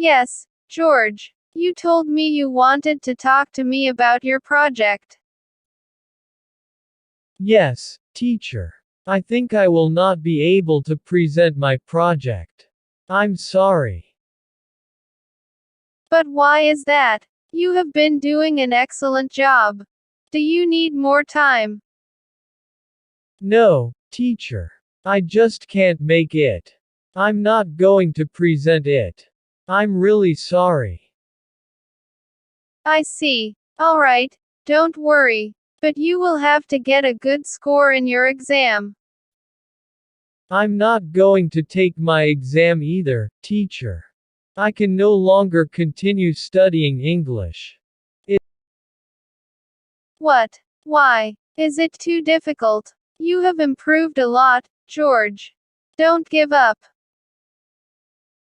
Yes, George. You told me you wanted to talk to me about your project. Yes, teacher. I think I will not be able to present my project. I'm sorry. But why is that? You have been doing an excellent job. Do you need more time? No, teacher. I just can't make it. I'm not going to present it. I'm really sorry. I see. Alright, don't worry. But you will have to get a good score in your exam. I'm not going to take my exam either, teacher. I can no longer continue studying English. What? Why? Is it too difficult? You have improved a lot, George. Don't give up.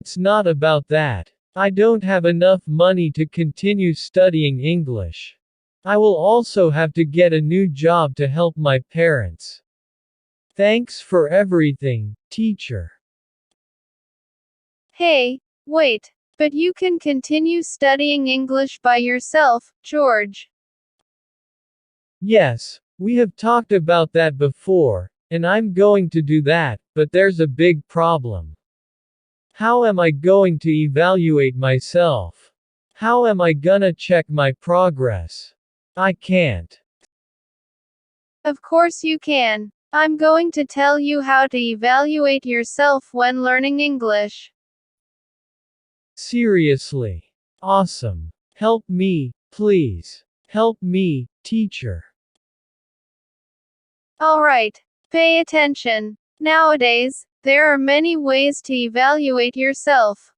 It's not about that. I don't have enough money to continue studying English. I will also have to get a new job to help my parents. Thanks for everything, teacher. Hey, wait. But you can continue studying English by yourself, George. Yes, we have talked about that before, and I'm going to do that, but there's a big problem. How am I going to evaluate myself? How am I gonna check my progress? I can't. Of course you can. I'm going to tell you how to evaluate yourself when learning English. Seriously. Awesome. Help me, please. Help me, teacher. Alright. Pay attention. Nowadays, there are many ways to evaluate yourself.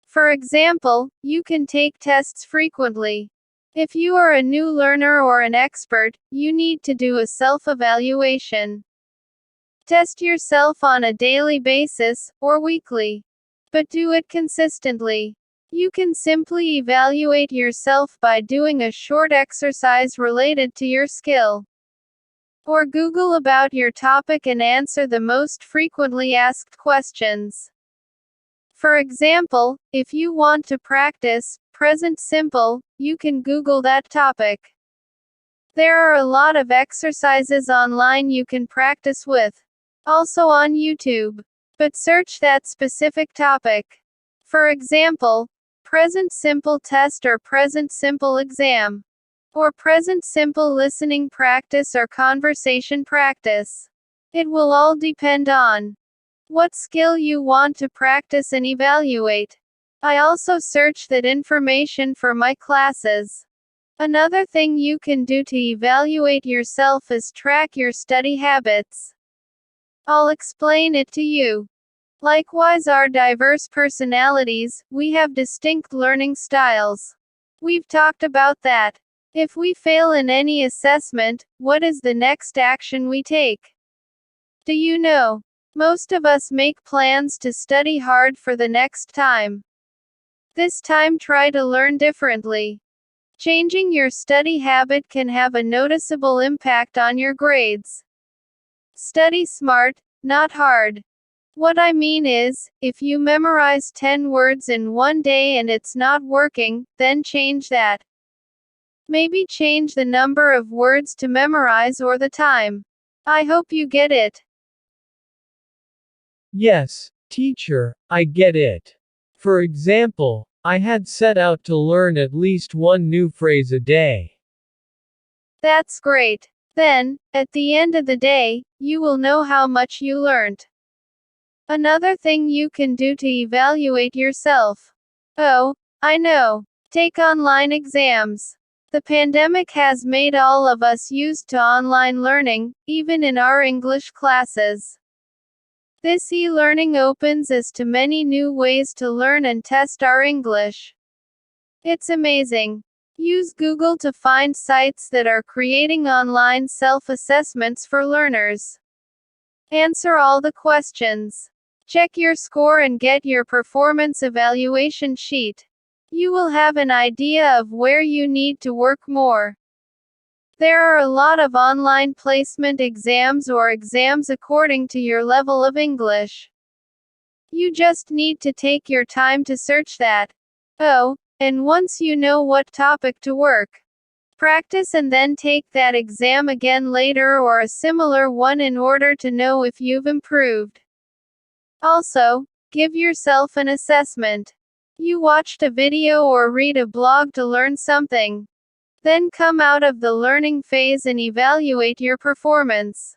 For example, you can take tests frequently. If you are a new learner or an expert, you need to do a self-evaluation. Test yourself on a daily basis, or weekly. But do it consistently. You can simply evaluate yourself by doing a short exercise related to your skill. Or Google about your topic and answer the most frequently asked questions. For example, if you want to practice present simple, you can Google that topic. There are a lot of exercises online you can practice with. Also on YouTube. But search that specific topic. For example, present simple test or present simple exam. Or present simple listening practice or conversation practice. It will all depend on what skill you want to practice and evaluate. I also search that information for my classes. Another thing you can do to evaluate yourself is track your study habits. I'll explain it to you. Likewise, our diverse personalities, we have distinct learning styles. We've talked about that. If we fail in any assessment, what is the next action we take? Do you know? Most of us make plans to study hard for the next time. This time try to learn differently. Changing your study habit can have a noticeable impact on your grades. Study smart, not hard. What I mean is, if you memorize 10 words in one day and it's not working, then change that. Maybe change the number of words to memorize or the time. I hope you get it. Yes, teacher, I get it. For example, I had set out to learn at least one new phrase a day. That's great. Then, at the end of the day, you will know how much you learned. Another thing you can do to evaluate yourself. Oh, I know. Take online exams. The pandemic has made all of us used to online learning, even in our English classes. This e-learning opens us to many new ways to learn and test our English. It's amazing. Use Google to find sites that are creating online self-assessments for learners. Answer all the questions. Check your score and get your performance evaluation sheet. You will have an idea of where you need to work more. There are a lot of online placement exams or exams according to your level of English. You just need to take your time to search that. Oh, and once you know what topic to work, practice and then take that exam again later or a similar one in order to know if you've improved. Also, give yourself an assessment. You watched a video or read a blog to learn something. Then come out of the learning phase and evaluate your performance.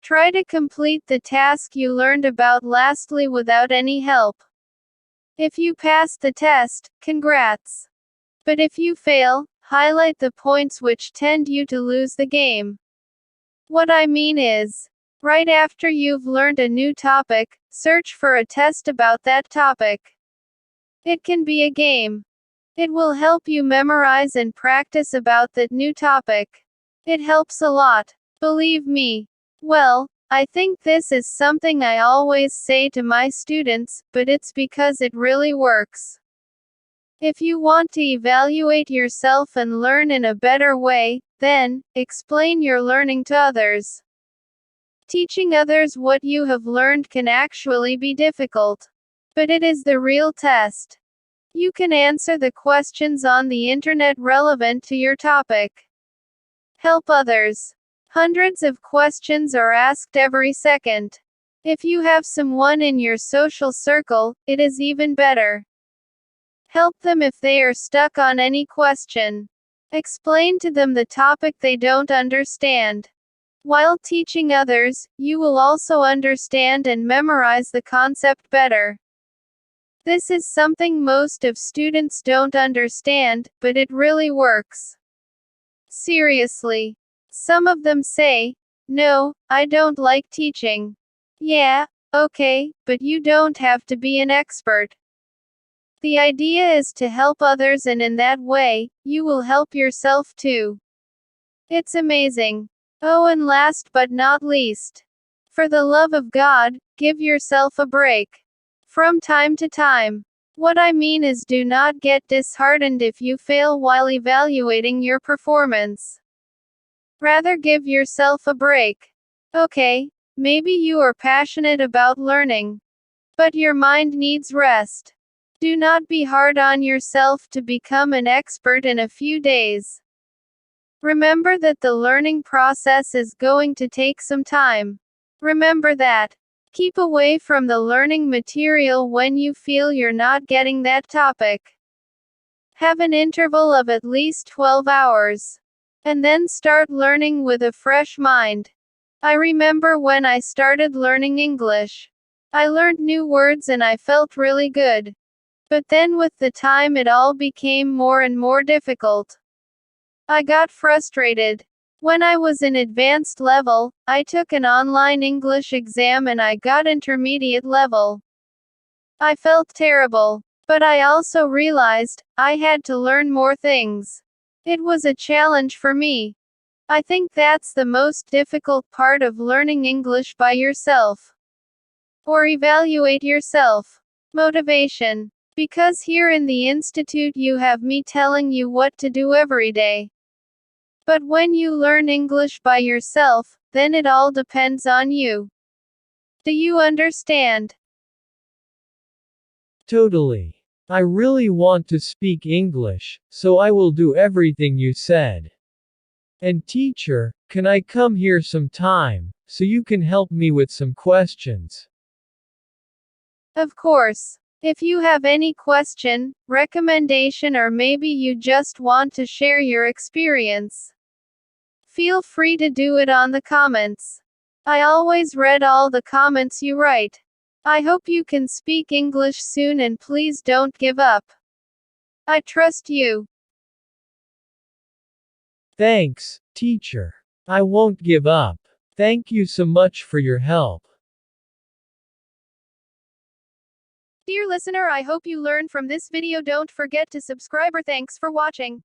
Try to complete the task you learned about lastly without any help. If you pass the test, congrats. But if you fail, highlight the points which tend you to lose the game. What I mean is, right after you've learned a new topic, search for a test about that topic. It can be a game. It will help you memorize and practice about that new topic. It helps a lot. Believe me. Well, I think this is something I always say to my students, but it's because it really works. If you want to evaluate yourself and learn in a better way, then explain your learning to others. Teaching others what you have learned can actually be difficult. But it is the real test. You can answer the questions on the internet relevant to your topic. Help others. Hundreds of questions are asked every second. If you have someone in your social circle, it is even better. Help them if they are stuck on any question. Explain to them the topic they don't understand. While teaching others, you will also understand and memorize the concept better. This is something most of students don't understand, but it really works. Seriously. Some of them say, "No, I don't like teaching." Yeah, okay, but you don't have to be an expert. The idea is to help others, and in that way, you will help yourself too. It's amazing. Oh, and last but not least, for the love of God, give yourself a break. From time to time. What I mean is, do not get disheartened if you fail while evaluating your performance. Rather give yourself a break. Okay, maybe you are passionate about learning, but your mind needs rest. Do not be hard on yourself to become an expert in a few days. Remember that the learning process is going to take some time. Remember that. Keep away from the learning material when you feel you're not getting that topic. Have an interval of at least 12 hours. And then start learning with a fresh mind. I remember when I started learning English. I learned new words and I felt really good. But then with the time it all became more and more difficult. I got frustrated. When I was in advanced level, I took an online English exam and I got intermediate level. I felt terrible. But I also realized I had to learn more things. It was a challenge for me. I think that's the most difficult part of learning English by yourself. Or evaluate yourself. Motivation. Because here in the Institute you have me telling you what to do every day. But when you learn English by yourself, then it all depends on you. Do you understand? Totally. I really want to speak English, so I will do everything you said. And teacher, can I come here sometime, so you can help me with some questions? Of course. If you have any question, recommendation, or maybe you just want to share your experience, feel free to do it on the comments. I always read all the comments you write. I hope you can speak English soon and please don't give up. I trust you. Thanks, teacher. I won't give up. Thank you so much for your help. Dear listener, I hope you learned from this video. Don't forget to subscribe. Thanks for watching.